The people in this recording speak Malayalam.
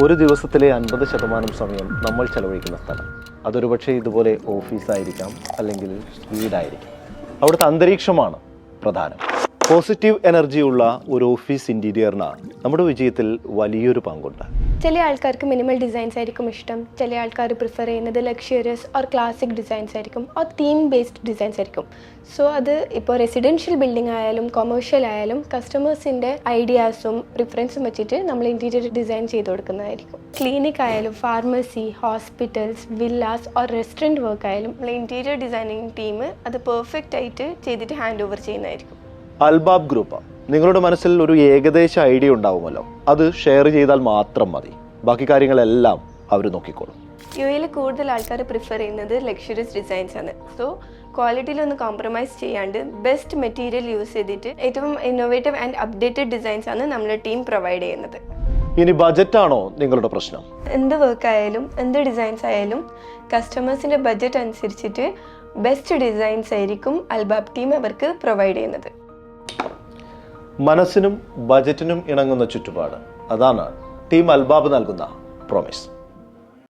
ഒരു ദിവസത്തിലെ 50% സമയം നമ്മൾ ചെലവഴിക്കുന്ന സ്ഥലം, അതൊരു പക്ഷേ ഇതുപോലെ ഓഫീസായിരിക്കാം, അല്ലെങ്കിൽ വീടായിരിക്കാം. അവിടുത്തെ അന്തരീക്ഷമാണ് പ്രധാനം. പോസിറ്റീവ് എനർജിയുള്ള ഒരു ഓഫീസ് ഇൻറ്റീരിയറിന് നമ്മുടെ വിജയത്തിൽ വലിയൊരു പങ്കുണ്ട്. ചില ആൾക്കാർക്ക് മിനിമൽ ഡിസൈൻസ് ആയിരിക്കും ഇഷ്ടം, ചില ആൾക്കാർ പ്രിഫർ ചെയ്യുന്നത് ലക്ഷറിയസ് ഓർ ക്ലാസിക് ഡിസൈൻസ് ആയിരിക്കും, ഓർ തീം ബേസ്ഡ് ഡിസൈൻസ് ആയിരിക്കും. സോ അത് ഇപ്പോൾ റെസിഡൻഷ്യൽ ബിൽഡിംഗ് ആയാലും കൊമേഴ്ഷ്യൽ ആയാലും കസ്റ്റമേഴ്സിൻ്റെ ഐഡിയാസും പ്രിഫറൻസും വെച്ചിട്ട് നമ്മൾ ഇൻറ്റീരിയർ ഡിസൈൻ ചെയ്ത് കൊടുക്കുന്നതായിരിക്കും. ക്ലിനിക് ആയാലും pharmacy, hospitals, villas or restaurant work ആയാലും നമ്മൾ ഇൻറ്റീരിയർ ഡിസൈനിങ് ടീം അത് പെർഫെക്റ്റ് ആയിട്ട് ചെയ്തിട്ട് ഹാൻഡ് ഓവർ ചെയ്യുന്നതായിരിക്കും. അൽബാബ് ഗ്രൂപ്പ്, നിങ്ങളുടെ മനസ്സിൽ ഒരു ഏകദേശ ഐഡിയ ഉണ്ടാവുമല്ലോ, അത് ഷെയർ ചെയ്താൽ മാത്രം മതി. ബാക്കി കാര്യങ്ങളെല്ലാം അവർ നോക്കിക്കോളും. യുഎയിൽ കൂടുതൽ ആൾക്കാർ പ്രിഫർ ചെയ്യുന്നത് ലക്ഷറിയസ് ഡിസൈൻസ് ആണ്. സോ ക്വാളിറ്റിയിലൊന്നും കോംപ്രമൈസ് ചെയ്യാണ്ട് ബെസ്റ്റ് മെറ്റീരിയൽ യൂസ് ചെയ്തിട്ട് ഏറ്റവും ഇന്നോവേറ്റീവ് ആൻഡ് അപ്ഡേറ്റഡ് ഡിസൈൻസ് ആണ് നമ്മുടെ ടീം പ്രൊവൈഡ് ചെയ്യുന്നത്. ഇനി ബജറ്റാണോ നിങ്ങളുടെ പ്രശ്നം? എന്ത് വർക്ക് ആയാലും എന്ത് ഡിസൈൻസ് ആയാലും കസ്റ്റമേഴ്സിൻ്റെ ബഡ്ജറ്റ് അനുസരിച്ചിട്ട് ബെസ്റ്റ് ഡിസൈൻസ് ആയിരിക്കും അൽബാബ് ടീം അവർക്ക് പ്രൊവൈഡ് ചെയ്യുന്നത്. മനസ്സിനും ബജറ്റിനും ഇണങ്ങുന്ന ചുറ്റുപാട്, അതാണ് ടീം അൽബാബ് നൽകുന്ന പ്രോമിസ്.